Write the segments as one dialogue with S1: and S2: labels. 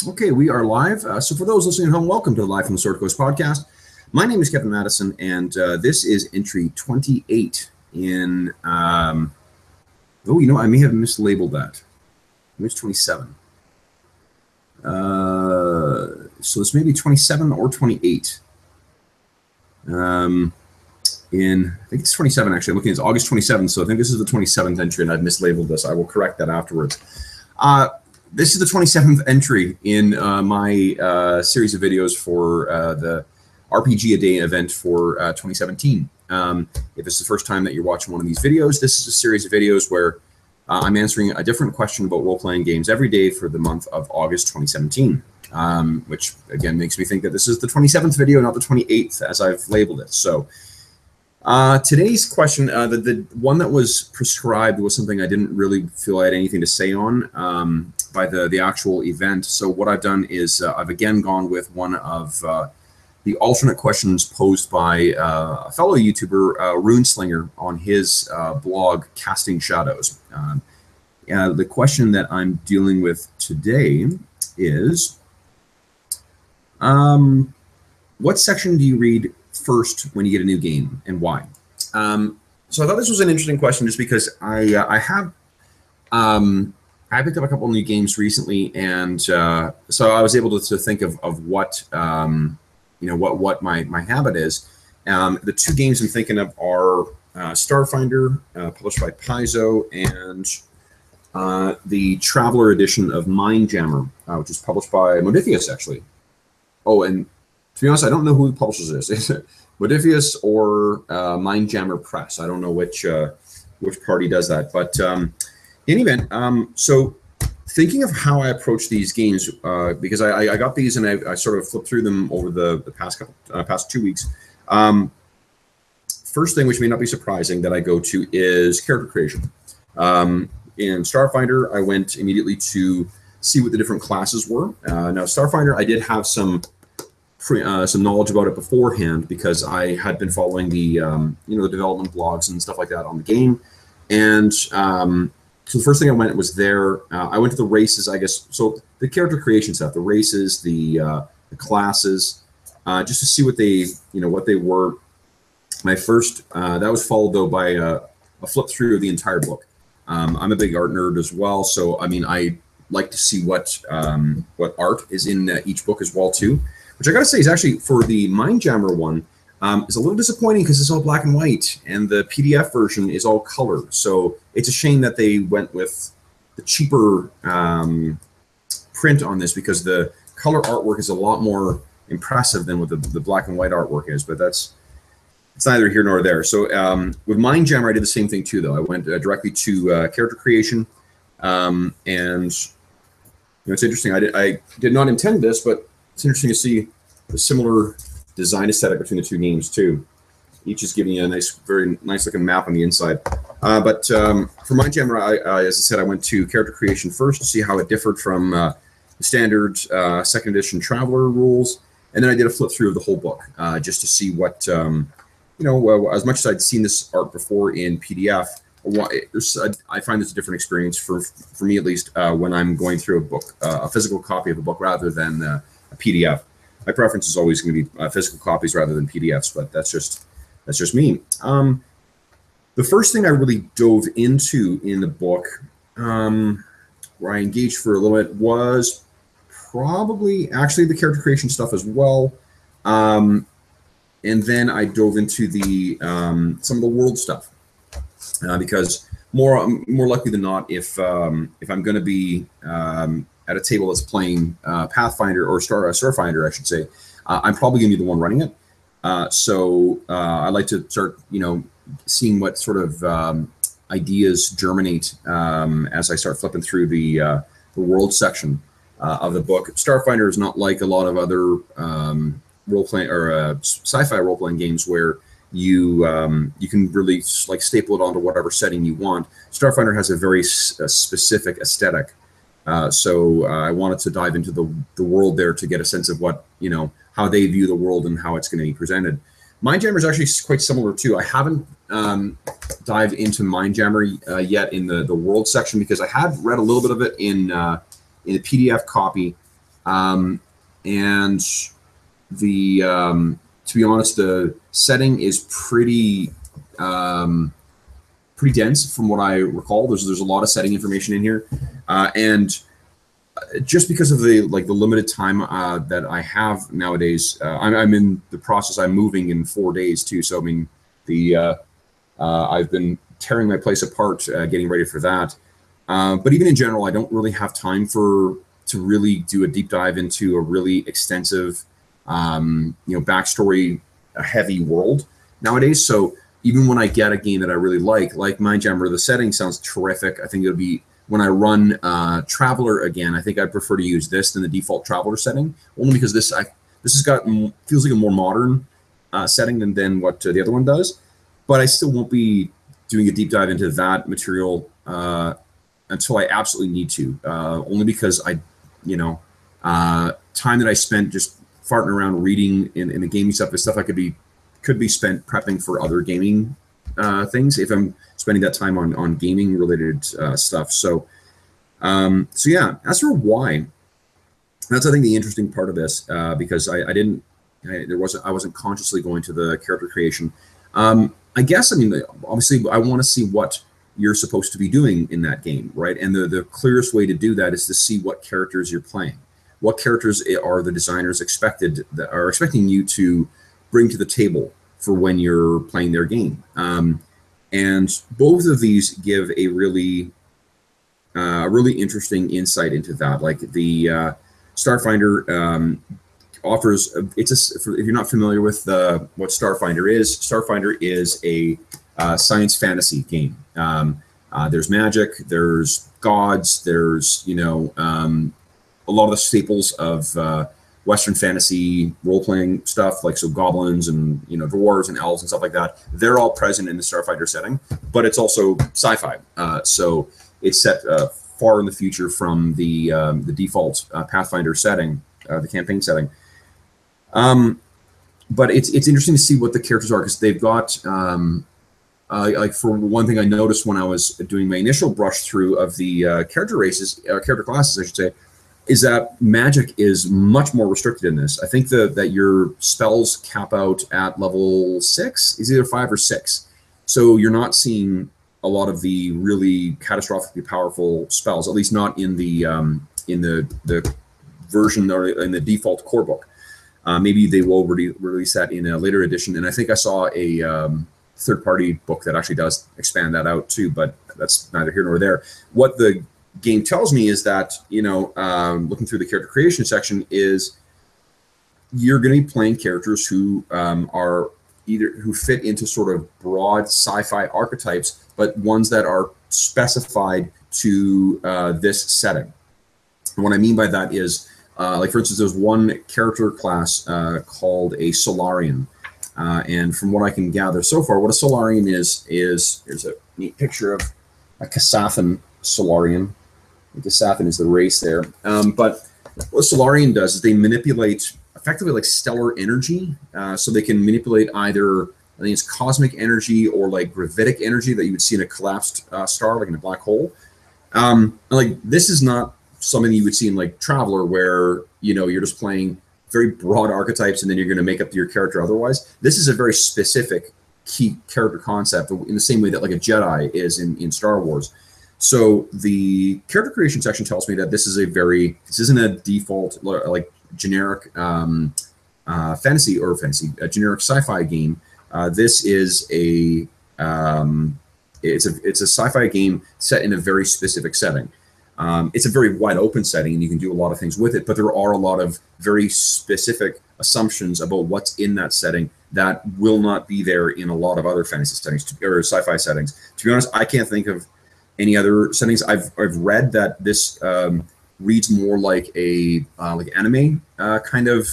S1: Okay, we are live. So for those listening at home, welcome to the Live from the Sword Coast podcast. My name is Kevin Madison, and this is entry 28 in, I may have mislabeled that. Maybe it's 27. So this may be 27 or 28. I think it's 27, actually. I'm looking at August 27th, so I think this is the 27th entry, and I've mislabeled this. I will correct that afterwards. This is the 27th entry in my series of videos for the RPG A Day event for 2017. If this is the first time that you're watching one of these videos, this is a series of videos where I'm answering a different question about role-playing games every day for the month of August 2017, which, again, makes me think that this is the 27th video, not the 28th, as I've labeled it. So today's question, the one that was prescribed was something I didn't really feel I had anything to say on by the actual event. So what I've done is I've again gone with one of the alternate questions posed by a fellow YouTuber, Runeslinger, on his blog, Casting Shadows. The question that I'm dealing with today is, what section do you read first when you get a new game, and why? So I thought this was an interesting question just because I picked up a couple of new games recently, and so I was able to think of what what my habit is. The two games I'm thinking of are Starfinder, published by Paizo, and the Traveler edition of Mindjammer, which is published by Modiphius, actually. Oh, and to be honest, I don't know who the publisher is. Is it Modiphius or Mindjammer Press? I don't know which party does that, but in any event, so thinking of how I approach these games, because I got these and I sort of flipped through them over the past 2 weeks. First thing, which may not be surprising, that I go to is character creation. In Starfinder, I went immediately to see what the different classes were. Now, Starfinder, I did have some knowledge about it beforehand because I had been following the the development blogs and stuff like that on the game, and so the first thing I went was there. I went to the races, I guess. So the character creation stuff, the races, the classes, just to see what they were. My first that was followed though by a flip through of the entire book. I'm a big art nerd as well, so I mean I like to see what art is in each book as well too. Which I gotta say is actually, for the Mindjammer one, is a little disappointing because it's all black and white, and the PDF version is all color. So it's a shame that they went with the cheaper print on this, because the color artwork is a lot more impressive than what the black and white artwork is. But it's neither here nor there. So with Mindjammer, I did the same thing too, though. I went directly to character creation, and it's interesting. I did not intend this, but it's interesting to see the similar design aesthetic between the two games too. Each is giving you a nice, very nice looking map on the inside. But for Mindjammer, I, as I said, I went to character creation first to see how it differed from the standard second edition Traveler rules, and then I did a flip through of the whole book just to see what as much as I'd seen this art before in PDF. I find this a different experience for me, at least, when I'm going through a book, a physical copy of a book rather than a PDF. My preference is always going to be physical copies rather than PDFs, but that's just me. The first thing I really dove into in the book, where I engaged for a little bit, was probably actually the character creation stuff as well, and then I dove into the some of the world stuff, because more likely than not, if I'm going to be at a table that's playing Pathfinder or Starfinder, I should say, I'm probably going to be the one running it. So I like to start, seeing what sort of ideas germinate as I start flipping through the world section of the book. Starfinder is not like a lot of other role-playing or sci-fi role-playing games where you can really like staple it onto whatever setting you want. Starfinder has a very specific aesthetic. So I wanted to dive into the world there to get a sense of what, how they view the world and how it's going to be presented. Mindjammer is actually quite similar too. I haven't dived into Mindjammer yet in the world section, because I had read a little bit of it in the PDF copy, And the to be honest, the setting is pretty pretty dense from what I recall. There's a lot of setting information in here, and just because of the limited time that I have nowadays, I'm in the process. I'm moving in 4 days too, so I mean I've been tearing my place apart, getting ready for that. But even in general, I don't really have time to really do a deep dive into a really extensive, backstory heavy world nowadays. So even when I get a game that I really like Mindjammer, the setting sounds terrific. I think it'll be, when I run Traveler again, I think I'd prefer to use this than the default Traveler setting, only because this has got, feels like a more modern setting than what the other one does. But I still won't be doing a deep dive into that material until I absolutely need to, only because time that I spent just farting around reading in the gaming stuff is stuff I could be spent prepping for other gaming things if I'm spending that time on gaming related stuff. So yeah, as for why, that's I think the interesting part of this, because I wasn't consciously going to the character creation. I guess, I mean, obviously I want to see what you're supposed to be doing in that game, right? And the clearest way to do that is to see what characters you're playing. What characters are the designers expecting you to bring to the table for when you're playing their game? And both of these give a really interesting insight into that. Like the Starfinder offers, if you're not familiar with what Starfinder is a science fantasy game. There's magic, there's gods, there's a lot of the staples of Western fantasy role-playing stuff, like so goblins and dwarves and elves and stuff like that. They're all present in the Starfinder setting, but it's also sci-fi. So it's set far in the future from the default Pathfinder setting, the campaign setting. But it's interesting to see what the characters are, because they've got like, for one thing, I noticed when I was doing my initial brush through of the character classes, I should say, is that magic is much more restricted in this. I think that your spells cap out at level 6, is either 5 or 6. So you're not seeing a lot of the really catastrophically powerful spells, at least not in the version or in the default core book. Maybe they will release that in a later edition. And I think I saw a third-party book that actually does expand that out too, but that's neither here nor there. What the game tells me is that, looking through the character creation section, is you're going to be playing characters who who fit into sort of broad sci-fi archetypes, but ones that are specified to this setting. And what I mean by that is, like, for instance, there's one character class called a Solarian. And from what I can gather so far, what a Solarian is there's a neat picture of a Kasathan Solarian. Kasathan is the race there. But what Solarian does is they manipulate effectively like stellar energy. So they can manipulate either, I think it's cosmic energy or like gravitic energy that you would see in a collapsed star, like in a black hole. Like, this is not something you would see in like Traveler, where you're just playing very broad archetypes and then you're going to make up your character otherwise. This is a very specific key character concept, in the same way that like a Jedi is in Star Wars. So the character creation section tells me that this isn't a default like generic fantasy, a generic sci-fi game. This is it's a sci-fi game set in a very specific setting. It's a very wide open setting and you can do a lot of things with it, but there are a lot of very specific assumptions about what's in that setting that will not be there in a lot of other fantasy settings or sci-fi settings. To be honest, I can't think of any other settings. I've read that this reads more like a like anime kind of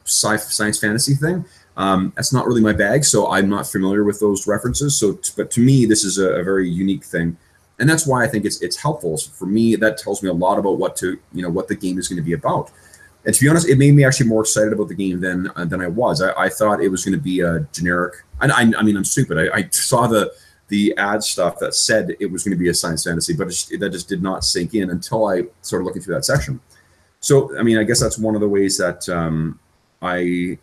S1: science fantasy thing. That's not really my bag, so I'm not familiar with those references. But to me, this is a very unique thing. And that's why I think it's helpful. So for me, that tells me a lot about what the game is going to be about. And to be honest, it made me actually more excited about the game than I was. I thought it was going to be a generic. I mean, I'm stupid. I saw the ad stuff that said it was going to be a science fantasy, but that just did not sink in until I started looking through that section. So, I mean, I guess that's one of the ways that I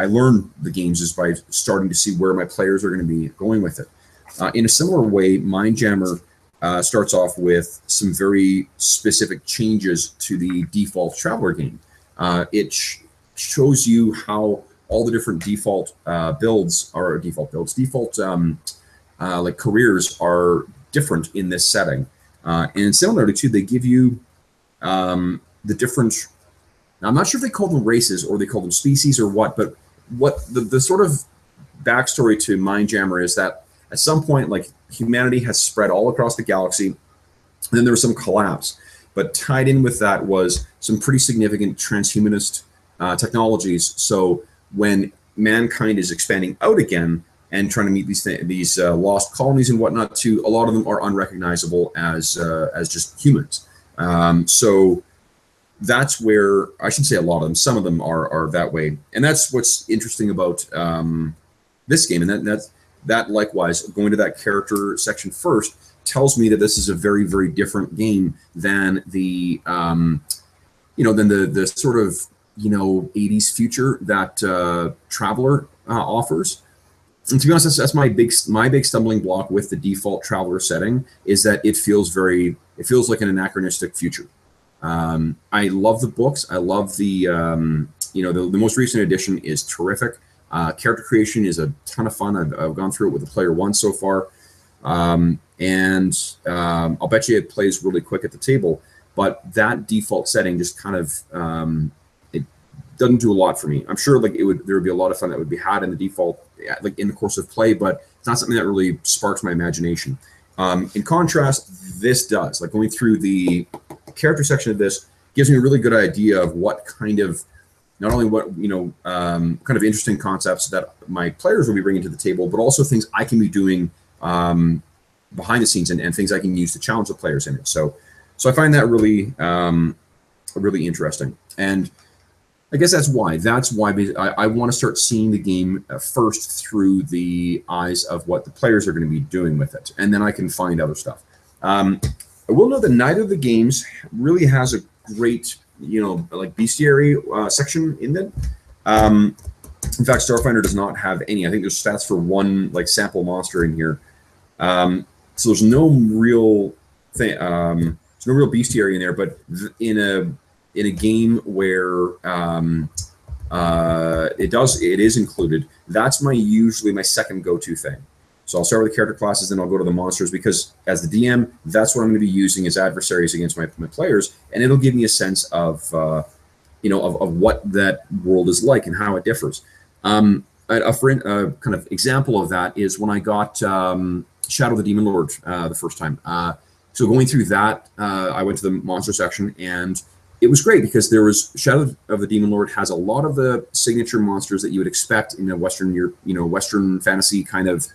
S1: learn the games is by starting to see where my players are going to be going with it. In a similar way, Mindjammer starts off with some very specific changes to the default Traveler game. It shows you how all the different default builds or default like careers are different in this setting. And similarly too, they give you the different, now I'm not sure if they call them races or they call them species or what, but what the sort of backstory to Mindjammer is that at some point, like, humanity has spread all across the galaxy, and then there was some collapse. But tied in with that was some pretty significant transhumanist technologies. So when mankind is expanding out again and trying to meet these lost colonies and whatnot, too, a lot of them are unrecognizable as just humans. So that's where, I should say a lot of them, some of them are that way. And that's what's interesting about this game. And that likewise, going to that character section first, tells me that this is a very, very different game than the, than the sort of, 80s future that Traveler offers. And to be honest, that's my big stumbling block with the default Traveler setting, is that it feels like an anachronistic future. I love the books. I love the most recent edition is terrific. Character creation is a ton of fun. I've gone through it with the player one so far. I'll bet you it plays really quick at the table, but that default setting just kind of, it doesn't do a lot for me. I'm sure there would be a lot of fun that would be had in the default, like in the course of play, but it's not something that really sparks my imagination. In contrast, this does. Like, going through the character section of this gives me a really good idea of what kind of, not only what, kind of interesting concepts that my players will be bringing to the table, but also things I can be doing behind the scenes and things I can use to challenge the players in it. So I find that really, really interesting. And I guess that's why I want to start seeing the game first through the eyes of what the players are going to be doing with it. And then I can find other stuff. I will note that neither of the games really has a great, like bestiary section in it. In fact, Starfinder does not have any. I think there's stats for one like sample monster in here. So there's no real thing. There's no real bestiary in there. But in a game where it is included, that's usually my second go-to thing. So I'll start with the character classes, then I'll go to the monsters, because as the DM, that's what I'm going to be using as adversaries against my players, and it'll give me a sense of what that world is like and how it differs. A kind of example of that is when I got Shadow of the Demon Lord the first time. So going through that, I went to the monster section, and it was great because there was Shadow of the Demon Lord has a lot of the signature monsters that you would expect in a Western fantasy kind of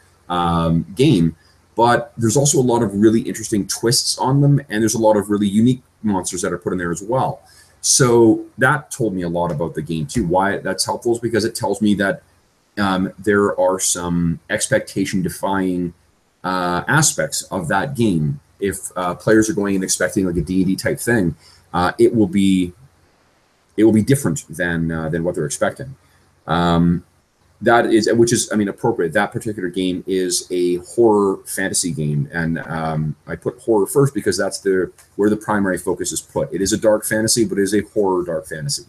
S1: game, but there's also a lot of really interesting twists on them, and there's a lot of really unique monsters that are put in there as well. So that told me a lot about the game too. Why that's helpful is because it tells me that there are some expectation-defying aspects of that game. If players are going and expecting like a D&D type thing, it will be different than what they're expecting. Which is appropriate. That particular game is a horror fantasy game, and I put horror first because that's where the primary focus is put. It is a dark fantasy, but it is a horror dark fantasy.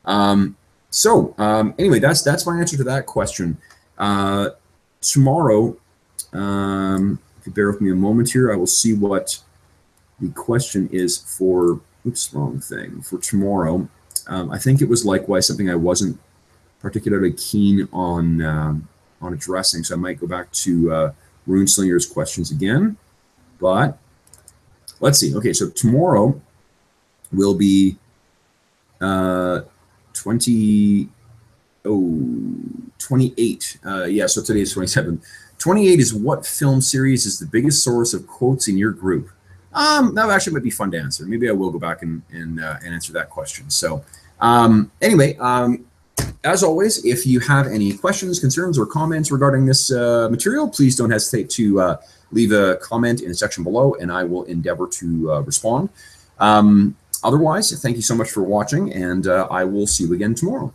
S1: Anyway, that's my answer to that question. Tomorrow, if you bear with me a moment here, I will see what the question is for. Oops, wrong thing. For tomorrow, I think it was likewise something I wasn't particularly keen on addressing, so I might go back to Runeslinger's questions again. But let's see. Okay, so tomorrow will be 28. Yeah, so today is 27. 28 is what film series is the biggest source of quotes in your group? That actually might be fun to answer. Maybe I will go back and answer that question. So anyway, as always, if you have any questions, concerns, or comments regarding this material, please don't hesitate to leave a comment in the section below, and I will endeavor to respond. Otherwise, thank you so much for watching, and I will see you again tomorrow.